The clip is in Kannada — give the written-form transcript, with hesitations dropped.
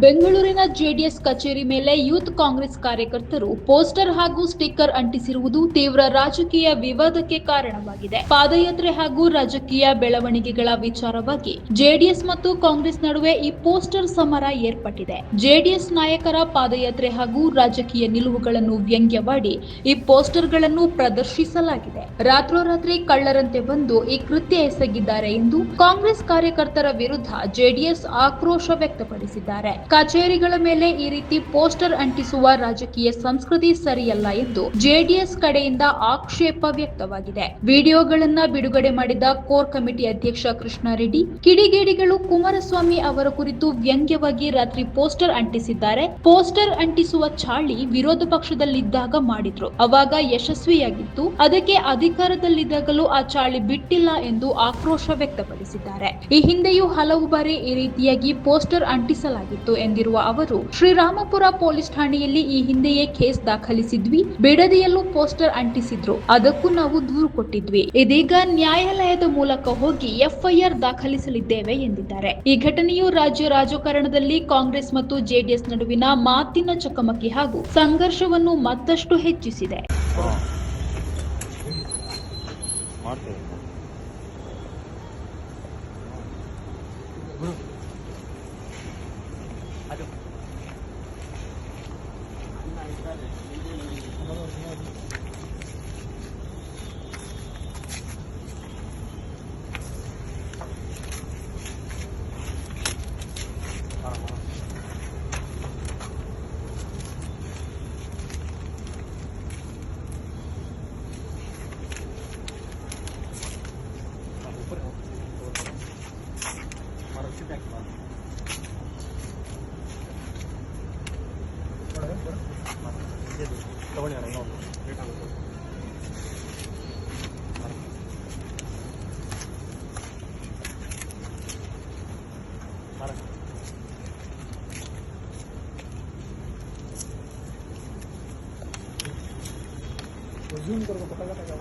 ಬೆಂಗಳೂರಿನ ಜೆಡಿಎಸ್ ಕಚೇರಿ ಮೇಲೆ ಯೂತ್ ಕಾಂಗ್ರೆಸ್ ಕಾರ್ಯಕರ್ತರು ಪೋಸ್ಟರ್ ಹಾಗೂ ಸ್ಟಿಕ್ಕರ್ ಅಂಟಿಸಿರುವುದು ತೀವ್ರ ರಾಜಕೀಯ ವಿವಾದಕ್ಕೆ ಕಾರಣವಾಗಿದೆ. ಪಾದಯಾತ್ರೆ ಹಾಗೂ ರಾಜಕೀಯ ಬೆಳವಣಿಗೆಗಳ ವಿಚಾರವಾಗಿ ಜೆಡಿಎಸ್ ಮತ್ತು ಕಾಂಗ್ರೆಸ್ ನಡುವೆ ಈ ಪೋಸ್ಟರ್ ಸಮರ ಏರ್ಪಟ್ಟಿದೆ. ಜೆಡಿಎಸ್ ನಾಯಕರ ಪಾದಯಾತ್ರೆ ಹಾಗೂ ರಾಜಕೀಯ ನಿಲುವುಗಳನ್ನು ವ್ಯಂಗ್ಯವಾಡಿ ಈ ಪೋಸ್ಟರ್ಗಳನ್ನು ಪ್ರದರ್ಶಿಸಲಾಗಿದೆ. ರಾತ್ರೋರಾತ್ರಿ ಕಳ್ಳರಂತೆ ಬಂದು ಈ ಕೃತ್ಯ ಎಸಗಿದ್ದಾರೆ ಎಂದು ಕಾಂಗ್ರೆಸ್ ಕಾರ್ಯಕರ್ತರ ವಿರುದ್ಧ ಜೆಡಿಎಸ್ ಆಕ್ರೋಶ ವ್ಯಕ್ತಪಡಿಸಿದ್ದಾರೆ. ಕಚೇರಿಗಳ ಮೇಲೆ ಈ ರೀತಿ ಪೋಸ್ಟರ್ ಅಂಟಿಸುವ ರಾಜಕೀಯ ಸಂಸ್ಕೃತಿ ಸರಿಯಲ್ಲ ಎಂದು ಜೆಡಿಎಸ್ ಕಡೆಯಿಂದ ಆಕ್ಷೇಪ ವ್ಯಕ್ತವಾಗಿದೆ. ವಿಡಿಯೋಗಳನ್ನ ಬಿಡುಗಡೆ ಮಾಡಿದ ಕೋರ್ ಕಮಿಟಿ ಅಧ್ಯಕ್ಷ ಕೃಷ್ಣಾರೆಡ್ಡಿ, ಕಿಡಿಗೇಡಿಗಳು ಕುಮಾರಸ್ವಾಮಿ ಅವರ ಕುರಿತು ವ್ಯಂಗ್ಯವಾಗಿ ರಾತ್ರಿ ಪೋಸ್ಟರ್ ಅಂಟಿಸಿದ್ದಾರೆ. ಪೋಸ್ಟರ್ ಅಂಟಿಸುವ ಚಾಳಿ ವಿರೋಧ ಪಕ್ಷದಲ್ಲಿದ್ದಾಗ ಮಾಡಿದ್ರು, ಅವಾಗ ಯಶಸ್ವಿಯಾಗಿತ್ತು. ಅದಕ್ಕೆ ಅಧಿಕಾರದಲ್ಲಿದ್ದಾಗಲೂ ಆ ಚಾಳಿ ಬಿಟ್ಟಿಲ್ಲ ಎಂದು ಆಕ್ರೋಶ ವ್ಯಕ್ತಪಡಿಸಿದ್ದಾರೆ. ಈ ಹಿಂದೆಯೂ ಹಲವು ಬಾರಿ ಈ ರೀತಿಯಾಗಿ ಪೋಸ್ಟರ್ ಅಂಟಿಸಲಾಗಿತ್ತು ಎಂದಿರುವ ಅವರು, ಶ್ರೀರಾಮಪುರ ಪೊಲೀಸ್ ಠಾಣೆಯಲ್ಲಿ ಈ ಹಿಂದೆಯೇ ಕೇಸ್ ದಾಖಲಿಸಿದ್ವಿ. ಬಿಡದಿಯಲ್ಲೂ ಪೋಸ್ಟರ್ ಅಂಟಿಸಿದ್ರು, ಅದಕ್ಕೂ ನಾವು ದೂರು ಕೊಟ್ಟಿದ್ವಿ. ಇದೀಗ ನ್ಯಾಯಾಲಯದ ಮೂಲಕ ಹೋಗಿ ಎಫ್ಐಆರ್ ದಾಖಲಿಸಲಿದ್ದೇವೆ ಎಂದಿದ್ದಾರೆ. ಈ ಘಟನೆಯು ರಾಜ್ಯ ರಾಜಕಾರಣದಲ್ಲಿ ಕಾಂಗ್ರೆಸ್ ಮತ್ತು ಜೆಡಿಎಸ್ ನಡುವಿನ ಮಾತಿನ ಚಕಮಕಿ ಹಾಗೂ ಸಂಘರ್ಷವನ್ನು ಮತ್ತಷ್ಟು ಹೆಚ್ಚಿಸಿದೆ. जूम करके पता लगा क्या